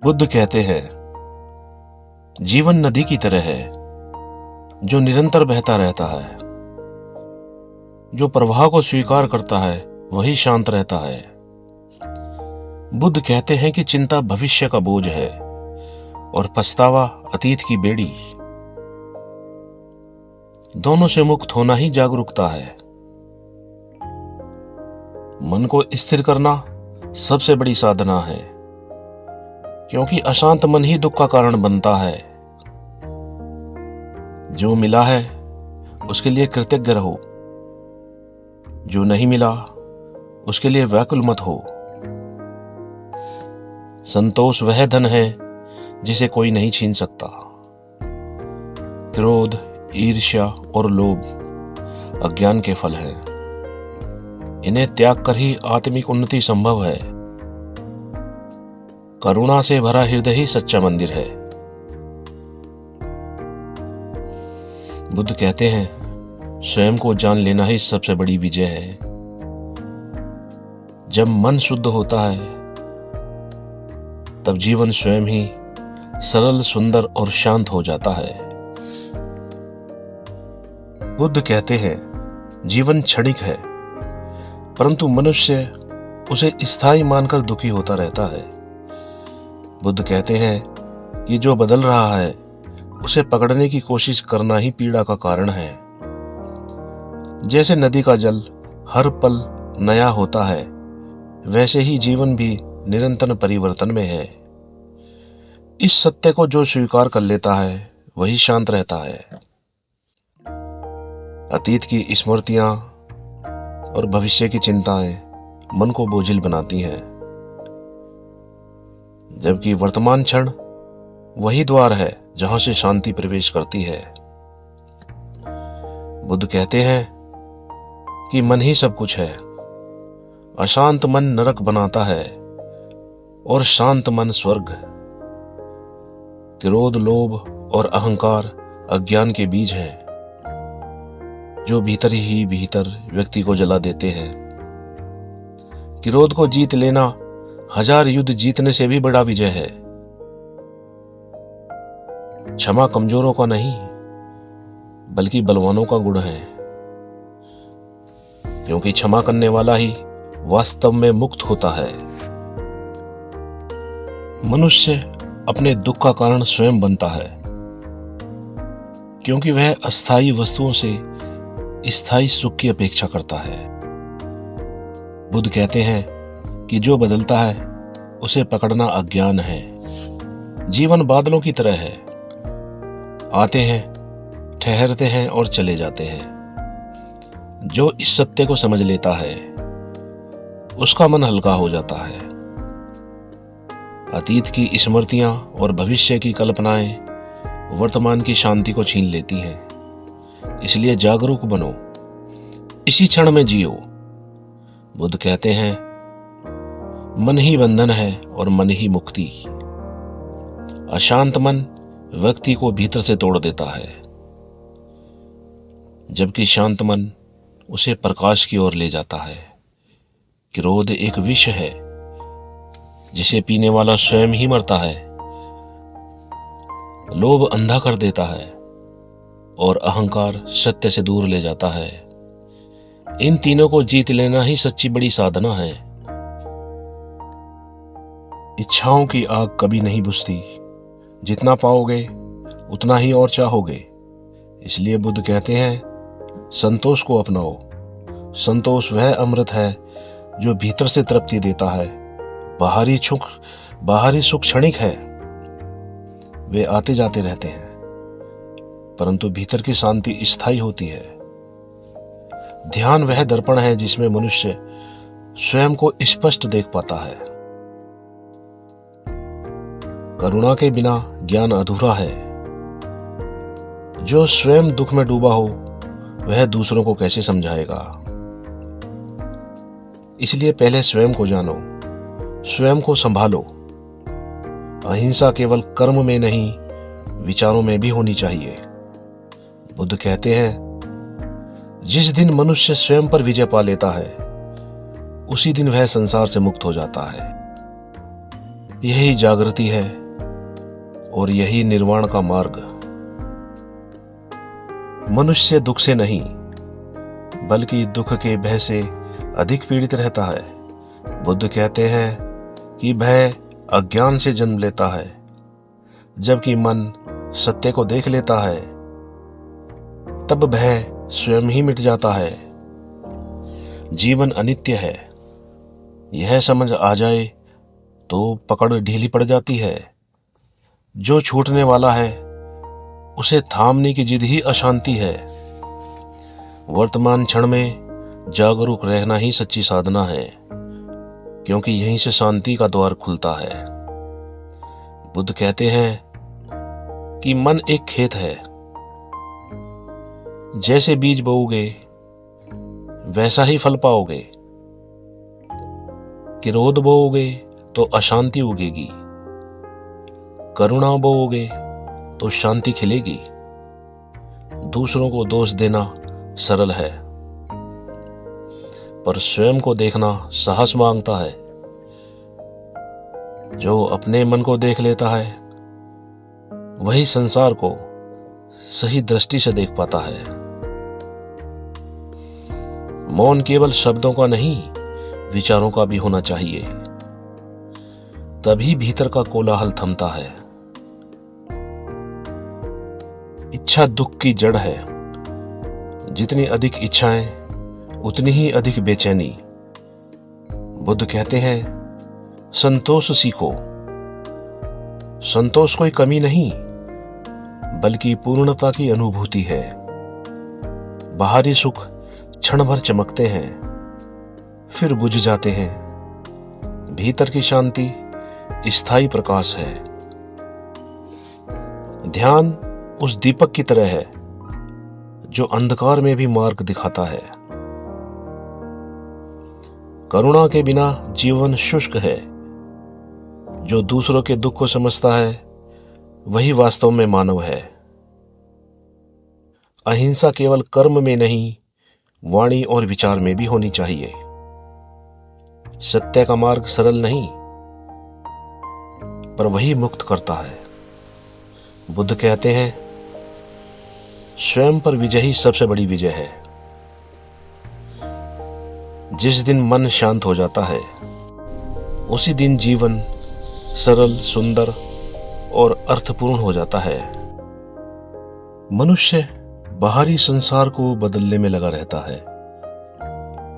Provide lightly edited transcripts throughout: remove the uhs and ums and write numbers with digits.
बुद्ध कहते हैं, जीवन नदी की तरह है जो निरंतर बहता रहता है। जो प्रवाह को स्वीकार करता है वही शांत रहता है। बुद्ध कहते हैं कि चिंता भविष्य का बोझ है और पछतावा अतीत की बेड़ी। दोनों से मुक्त होना ही जागरूकता है। मन को स्थिर करना सबसे बड़ी साधना है, क्योंकि अशांत मन ही दुख का कारण बनता है। जो मिला है उसके लिए कृतज्ञ रहो, जो नहीं मिला उसके लिए व्याकुल मत हो। संतोष वह धन है जिसे कोई नहीं छीन सकता। क्रोध, ईर्ष्या और लोभ अज्ञान के फल हैं। इन्हें त्याग कर ही आत्मिक उन्नति संभव है। करुणा से भरा हृदय ही सच्चा मंदिर है। बुद्ध कहते हैं, स्वयं को जान लेना ही सबसे बड़ी विजय है। जब मन शुद्ध होता है तब जीवन स्वयं ही सरल, सुंदर और शांत हो जाता है। बुद्ध कहते हैं, जीवन क्षणिक है, परंतु मनुष्य उसे स्थायी मानकर दुखी होता रहता है। बुद्ध कहते हैं कि जो बदल रहा है उसे पकड़ने की कोशिश करना ही पीड़ा का कारण है। जैसे नदी का जल हर पल नया होता है, वैसे ही जीवन भी निरंतर परिवर्तन में है। इस सत्य को जो स्वीकार कर लेता है वही शांत रहता है। अतीत की स्मृतियां और भविष्य की चिंताएं मन को बोझिल बनाती हैं, जबकि वर्तमान क्षण वही द्वार है जहां से शांति प्रवेश करती है। बुद्ध कहते हैं कि मन ही सब कुछ है। अशांत मन नरक बनाता है और शांत मन स्वर्ग। क्रोध, लोभ और अहंकार अज्ञान के बीज हैं, जो भीतर ही भीतर व्यक्ति को जला देते हैं। क्रोध को जीत लेना 1000 युद्ध जीतने से भी बड़ा विजय है। क्षमा कमजोरों का नहीं, बल्कि बलवानों का गुण है, क्योंकि क्षमा करने वाला ही वास्तव में मुक्त होता है। मनुष्य अपने दुख का कारण स्वयं बनता है, क्योंकि वह अस्थायी वस्तुओं से स्थायी सुख की अपेक्षा करता है। बुद्ध कहते हैं कि जो बदलता है उसे पकड़ना अज्ञान है। जीवन बादलों की तरह है, आते हैं, ठहरते हैं और चले जाते हैं। जो इस सत्य को समझ लेता है उसका मन हल्का हो जाता है। अतीत की स्मृतियां और भविष्य की कल्पनाएं वर्तमान की शांति को छीन लेती हैं। इसलिए जागरूक बनो, इसी क्षण में जियो। बुद्ध कहते हैं, मन ही बंधन है और मन ही मुक्ति। अशांत मन व्यक्ति को भीतर से तोड़ देता है, जबकि शांत मन उसे प्रकाश की ओर ले जाता है। क्रोध एक विष है जिसे पीने वाला स्वयं ही मरता है। लोभ अंधा कर देता है और अहंकार सत्य से दूर ले जाता है। इन तीनों को जीत लेना ही सच्ची बड़ी साधना है। इच्छाओं की आग कभी नहीं बुझती, जितना पाओगे उतना ही और चाहोगे। इसलिए बुद्ध कहते हैं, संतोष को अपनाओ। संतोष वह अमृत है जो भीतर से तृप्ति देता है। बाहरी सुख क्षणिक है, वे आते जाते रहते हैं, परंतु भीतर की शांति स्थायी होती है। ध्यान वह दर्पण है जिसमें मनुष्य स्वयं को स्पष्ट देख पाता है। करुणा के बिना ज्ञान अधूरा है। जो स्वयं दुख में डूबा हो वह दूसरों को कैसे समझाएगा। इसलिए पहले स्वयं को जानो, स्वयं को संभालो। अहिंसा केवल कर्म में नहीं, विचारों में भी होनी चाहिए। बुद्ध कहते हैं, जिस दिन मनुष्य स्वयं पर विजय पा लेता है उसी दिन वह संसार से मुक्त हो जाता है। यही जागृति है और यही निर्वाण का मार्ग। मनुष्य दुख से नहीं बल्कि दुख के भय से अधिक पीड़ित रहता है। बुद्ध कहते हैं कि भय अज्ञान से जन्म लेता है, जबकि मन सत्य को देख लेता है तब भय स्वयं ही मिट जाता है। जीवन अनित्य है, यह समझ आ जाए तो पकड़ ढीली पड़ जाती है। जो छूटने वाला है उसे थामने की जिद ही अशांति है। वर्तमान क्षण में जागरूक रहना ही सच्ची साधना है, क्योंकि यहीं से शांति का द्वार खुलता है। बुद्ध कहते हैं कि मन एक खेत है, जैसे बीज बोओगे वैसा ही फल पाओगे। क्रोध बोओगे तो अशांति उगेगी, करुणा बोओगे तो शांति खिलेगी। दूसरों को दोष देना सरल है, पर स्वयं को देखना साहस मांगता है। जो अपने मन को देख लेता है वही संसार को सही दृष्टि से देख पाता है। मौन केवल शब्दों का नहीं, विचारों का भी होना चाहिए, तभी भीतर का कोलाहल थमता है। इच्छा दुख की जड़ है। जितनी अधिक इच्छाएं उतनी ही अधिक बेचैनी। बुद्ध कहते हैं संतोष सीखो। संतोष कोई कमी नहीं बल्कि पूर्णता की अनुभूति है। बाहरी सुख क्षण भर चमकते हैं फिर बुझ जाते हैं। भीतर की शांति स्थायी प्रकाश है। ध्यान उस दीपक की तरह है जो अंधकार में भी मार्ग दिखाता है। करुणा के बिना जीवन शुष्क है। जो दूसरों के दुख को समझता है वही वास्तव में मानव है। अहिंसा केवल कर्म में नहीं, वाणी और विचार में भी होनी चाहिए। सत्य का मार्ग सरल नहीं, पर वही मुक्त करता है। बुद्ध कहते हैं स्वयं पर विजय ही सबसे बड़ी विजय है। जिस दिन मन शांत हो जाता है उसी दिन जीवन सरल, सुंदर और अर्थपूर्ण हो जाता है। मनुष्य बाहरी संसार को बदलने में लगा रहता है,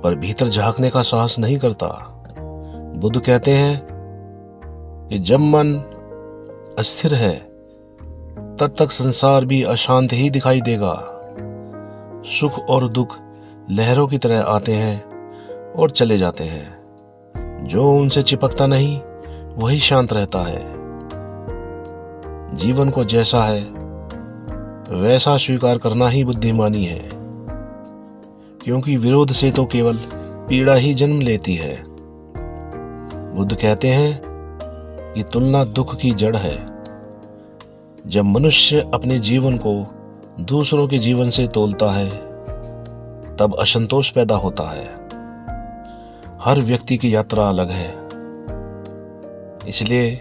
पर भीतर झांकने का साहस नहीं करता। बुद्ध कहते हैं कि जब मन अस्थिर है तब तक संसार भी अशांत ही दिखाई देगा। सुख और दुख लहरों की तरह आते हैं और चले जाते हैं। जो उनसे चिपकता नहीं वही शांत रहता है। जीवन को जैसा है वैसा स्वीकार करना ही बुद्धिमानी है, क्योंकि विरोध से तो केवल पीड़ा ही जन्म लेती है। बुद्ध कहते हैं कि तुलना दुख की जड़ है। जब मनुष्य अपने जीवन को दूसरों के जीवन से तोलता है तब असंतोष पैदा होता है। हर व्यक्ति की यात्रा अलग है, इसलिए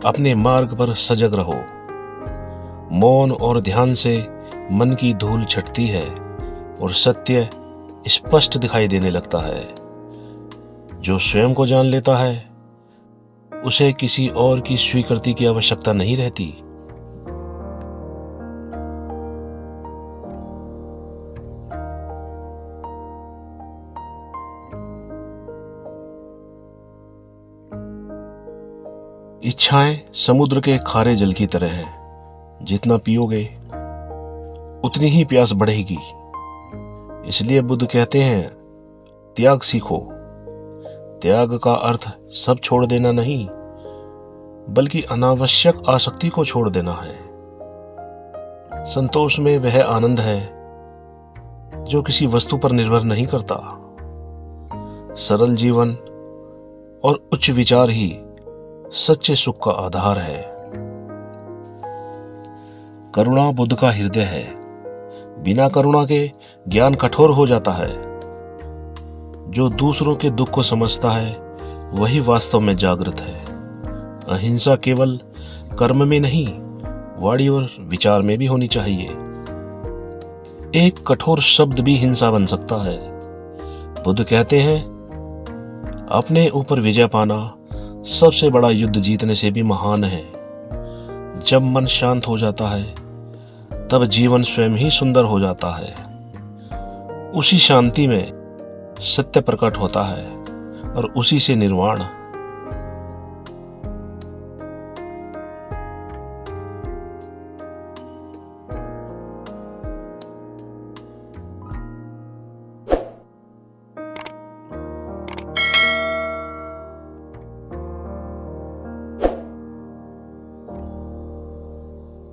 अपने मार्ग पर सजग रहो। मौन और ध्यान से मन की धूल छटती है और सत्य स्पष्ट दिखाई देने लगता है। जो स्वयं को जान लेता है उसे किसी और की स्वीकृति की आवश्यकता नहीं रहती। इच्छाएं समुद्र के खारे जल की तरह हैं। जितना पियोगे उतनी ही प्यास बढ़ेगी। इसलिए बुद्ध कहते हैं त्याग सीखो। त्याग का अर्थ सब छोड़ देना नहीं, बल्कि अनावश्यक आसक्ति को छोड़ देना है। संतोष में वह आनंद है जो किसी वस्तु पर निर्भर नहीं करता। सरल जीवन और उच्च विचार ही सच्चे सुख का आधार है। करुणा बुद्ध का हृदय है। बिना करुणा के ज्ञान कठोर हो जाता है। जो दूसरों के दुख को समझता है वही वास्तव में जागृत है। अहिंसा केवल कर्म में नहीं, वाणी और विचार में भी होनी चाहिए। एक कठोर शब्द भी हिंसा बन सकता है। बुद्ध कहते हैं, अपने ऊपर विजय पाना सबसे बड़ा युद्ध जीतने से भी महान है। जब मन शांत हो जाता है, तब जीवन स्वयं ही सुंदर हो जाता है। उसी शांति में सत्य प्रकट होता है और उसी से निर्वाण।